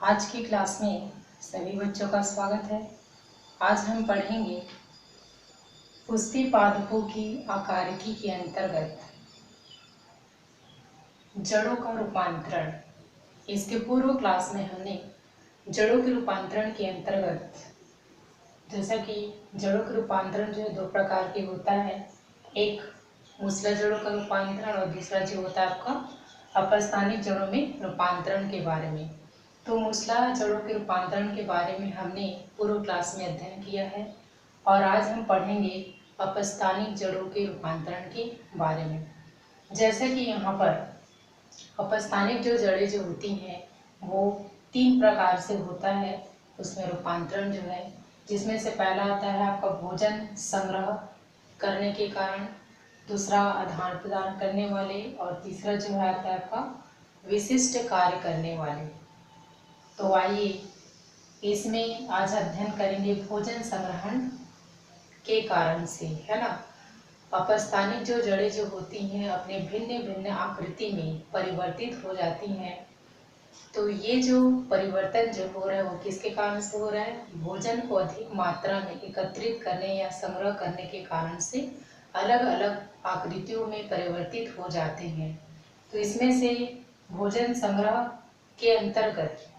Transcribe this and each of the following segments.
आज की क्लास में सभी बच्चों का स्वागत है। आज हम पढ़ेंगे पुष्पिपादपों की आकारिकी के अंतर्गत जड़ों का रूपांतरण। इसके पूर्व क्लास में हमने जड़ों के रूपांतरण के अंतर्गत जैसा कि जड़ों के रूपांतरण जो है दो प्रकार के होता है, एक मूसला जड़ों का रूपांतरण और दूसरा जो होता है आपका अपस्थानिक जड़ों में रूपांतरण के बारे में। तो मूसला जड़ों के रूपांतरण के बारे में हमने पूर्व क्लास में अध्ययन किया है और आज हम पढ़ेंगे अपस्थानिक जड़ों के रूपांतरण के बारे में। जैसे कि यहाँ पर अपस्थानिक जो जड़ें जो होती हैं वो 3 प्रकार से होता है उसमें रूपांतरण जो है, जिसमें से पहला आता है आपका भोजन संग्रह करने के कारण, दूसरा आदान प्रदान करने वाले और तीसरा जो है आता है आपका विशिष्ट कार्य करने वाले। तो आइए इसमें आज अध्ययन करेंगे भोजन संग्रहण के कारण से, है ना। अपस्थानिक जो जड़ें जो होती हैं अपने भिन्न भिन्न आकृति में परिवर्तित हो जाती हैं। तो ये जो परिवर्तन जो हो रहा है वो किसके कारण से हो रहा है? भोजन को अधिक मात्रा में एकत्रित करने या संग्रह करने के कारण से अलग अलग आकृतियों में परिवर्तित हो जाते हैं। तो इसमें से भोजन संग्रह के अंतर्गत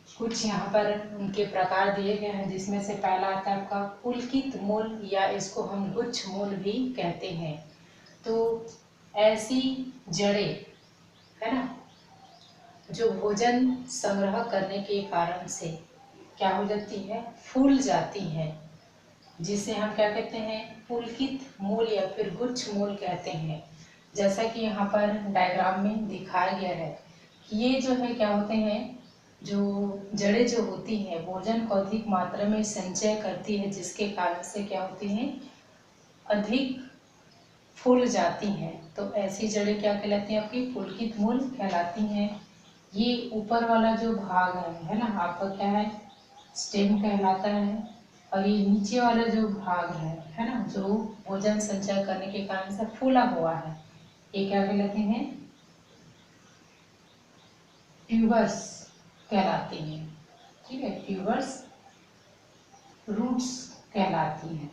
कुछ यहाँ पर उनके प्रकार दिए गए हैं, जिसमें से पहला आता है आपका पुलकित मूल या इसको हम गुच्छ मूल भी कहते हैं। तो ऐसी जड़ें, है ना, जो भोजन संग्रह करने के कारण से क्या हो जाती है? फूल जाती है, जिसे हम क्या कहते हैं? पुलकित मूल या फिर गुच्छ मूल कहते हैं। जैसा कि यहाँ पर डायग्राम में दिखाया गया है कि ये जो है क्या होते हैं, जो जड़ें जो होती हैं भोजन को अधिक मात्रा में संचय करती है, जिसके कारण से क्या होती हैं? अधिक फूल जाती हैं। तो ऐसी जड़ें क्या कहलाती हैं? आपकी पुलकित मूल कहलाती हैं। ये ऊपर वाला जो भाग है ना, आपका क्या है? स्टेम कहलाता है। और ये नीचे वाला जो भाग है ना, जो भोजन संचय करने के कारण से फूला हुआ है, ये क्या कहलाते हैं? ट्यूबर्स कहलाती हैं। ठीक है, ट्यूबर्स रूट्स कहलाती हैं।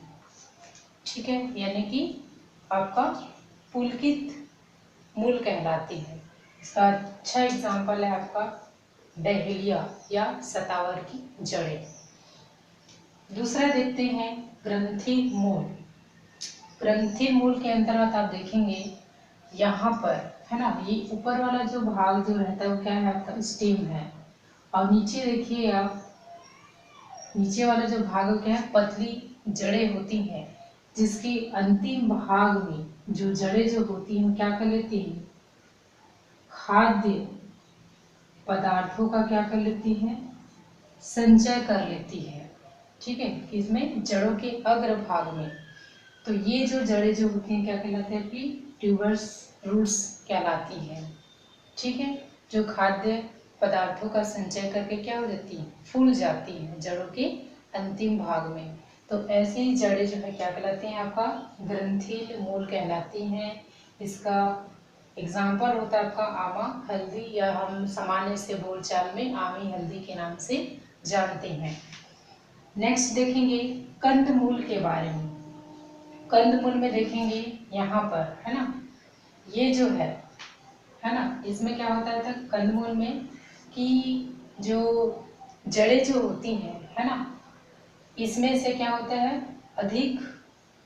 ठीक है, यानी कि आपका पुलकित मूल कहलाती है। इसका अच्छा एग्जाम्पल है आपका डहेलिया या सतावर की जड़ें। दूसरा देखते हैं ग्रंथि मूल। ग्रंथि मूल के अंतर्गत आप देखेंगे यहाँ पर, है ना, ये ऊपर वाला जो भाग जो रहता है वो क्या है? आपका स्टेम है। और नीचे देखिए आप, नीचे वाला जो भाग क्या है? पतली जड़ें होती हैं, जिसके अंतिम भाग में जो जड़ें जो होती हैं क्या कर लेती हैं? खाद्य पदार्थों का क्या कर लेती हैं? संचय कर लेती है। ठीक है, किसमें? जड़ों के अग्र भाग में। तो ये जो जड़ें जो होती हैं क्या कहलाती है? आपकी ट्यूबर्स रूट्स कहलाती हैं। ठीक है, जो खाद्य पदार्थों का संचय करके क्या हो जाती है? फूल जाती है जड़ों के अंतिम भाग में। तो ऐसी जड़ें जो है क्या कहलाती हैं? आपका ग्रंथिल मूल कहलाती हैं। इसका एग्जाम्पल होता है आपका आमा हल्दी, या हम सामान्य से बोलचाल में आमी हल्दी के नाम से जानते हैं। नेक्स्ट देखेंगे कंदमूल के बारे में। कंदमूल में देखेंगे यहाँ पर, है ना, ये जो है ना, इसमें क्या होता है? कंदमूल में कि जो जड़ें जो होती हैं, है ना, इसमें से क्या होता है? अधिक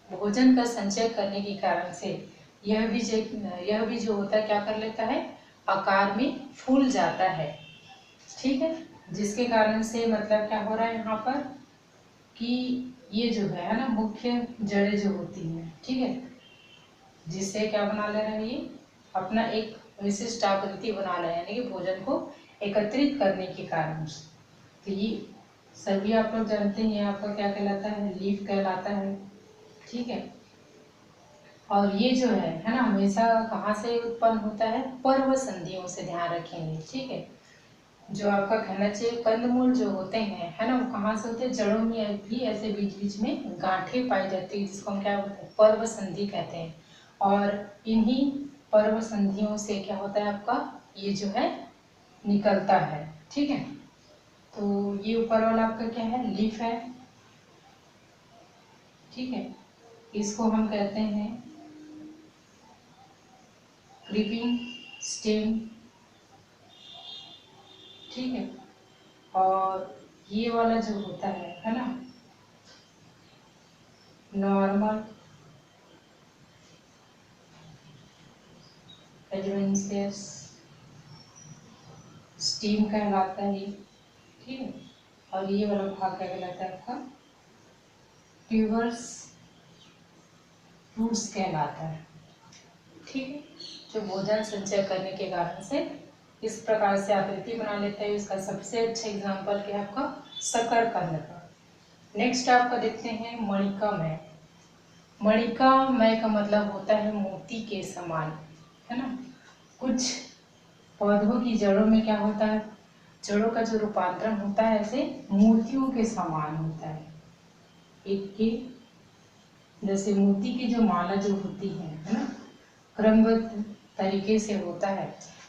भोजन का संचय करने के कारण से यह भी जो होता है क्या कर लेता है? आकार में फूल जाता है। ठीक है, जिसके कारण से मतलब क्या हो रहा है यहाँ पर कि ये जो है ना, मुख्य जड़ें जो होती हैं, ठीक है, जिससे क्या बना ले रहा है? ये अपना एक विशिष्ट आकृति बना रहा है, यानी कि भोजन को एकत्रित करने के कारण। तो ये सभी आप लोग जानते हैं, आपका क्या कहलाता है? लीफ कहलाता है। ठीक है, और ये जो है ना, हमेशा कहाँ से उत्पन्न होता है? पर्व संधियों से, ध्यान रखेंगे। ठीक है, जो आपका कहना चाहिए कंदमूल जो होते हैं, है ना, वो कहाँ से होते हैं? जड़ों में भी ऐसे बीच बीच में गांठें पाई जाती है, जिसको हम क्या बोलते हैं? पर्व संधि कहते हैं। और इन्हीं पर्व संधियों से क्या होता है? आपका ये जो है निकलता है। ठीक है, तो ये ऊपर वाला आपका क्या है, लीफ है, ठीक है। इसको हम कहते हैं क्रीपिंग स्टेम, ठीक है। और ये वाला जो होता है ना, नॉर्मल एडवेंसियस स्टीम कहलाता है, ठीक है। और ये वाला भाग क्या कहलाता है आपका, ट्यूबर्स रूट्स कहलाता है, ठीक है। जो भोजन संचय करने के कारण से इस प्रकार से आकृति बना लेता है। इसका सबसे अच्छा एग्जाम्पल क्या है आपका, शकरकंद का। नेक्स्ट आपका देखते हैं मणिकामय। मणिकामय का मतलब होता है मोती के समान, है ना। कुछ पौधों की जड़ों में क्या होता है, जड़ों का जो रूपांतरण होता है ऐसे मोतियों के समान होता है। एक के जैसे मोती की जो माला जो होती है ना, क्रमबद्ध तरीके से होता है।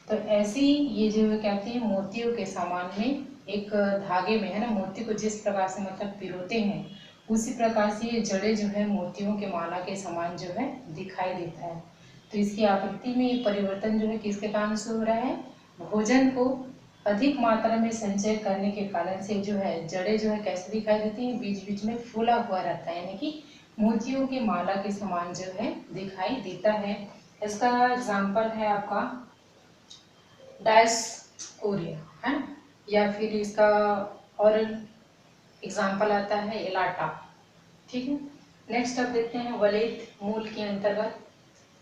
तो ऐसे ही ये जो कहते हैं मोतियों के समान में एक धागे में, है ना, मोती को जिस प्रकार से मतलब पिरोते हैं उसी प्रकार से ये जड़ें जो है मोतियों के माला के समान जो है दिखाई देता है। तो इसकी आकृति में ये परिवर्तन जो है किसके कारण से हो रहा है, भोजन को अधिक मात्रा में संचय करने के कारण से जो है जड़ें जो है कैसे दिखाई देती है, बीच बीच में फूला हुआ रहता है, यानी कि मोतियों की माला के समान जो है दिखाई देता है। इसका एग्जाम्पल है आपका डायस्कोरिया, है ना, या फिर इसका और एग्जाम्पल आता है एलाटा, ठीक है। नेक्स्ट अब देखते हैं वलित मूल के अंतर्गत।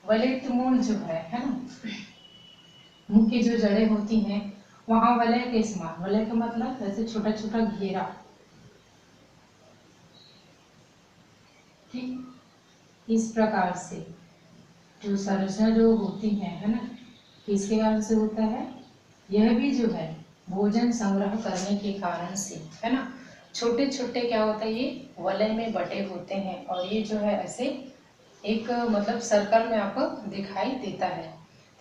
वलित मूल जो है ना, मुख्य जो जड़ें होती हैं वहां वलय के समान, वलय का मतलब जैसे छोटा छोटा घेरा, ठीक। इस प्रकार से जो संरचना जो होती है ना, किसके कारण से होता है, यह भी जो है भोजन संग्रह करने के कारण से, है ना। छोटे छोटे क्या होता है, ये वलय में बटे होते हैं और ये जो है ऐसे एक मतलब सर्कल में आपको दिखाई देता है।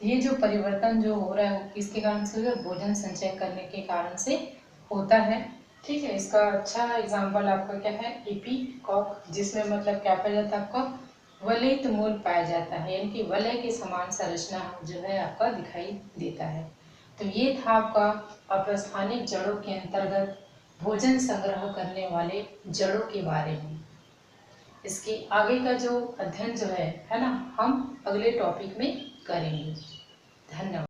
तो ये जो परिवर्तन जो हो रहा है वो किसके कारण से हो रहा है, भोजन संचय करने के कारण से होता है, ठीक है। इसका अच्छा एग्जाम्पल आपका क्या है, एपीकॉक, जिसमें मतलब क्या पाया जाता है आपका, वलयित मूल पाया जाता है, यानी कि वलय के समान संरचना जो है आपका दिखाई देता है। तो ये था आपका अपस्थानिक जड़ों के अंतर्गत भोजन संग्रह करने वाले जड़ों के बारे में। इसके आगे का जो अध्ययन जो है ना, हम अगले टॉपिक में करेंगे। धन्यवाद।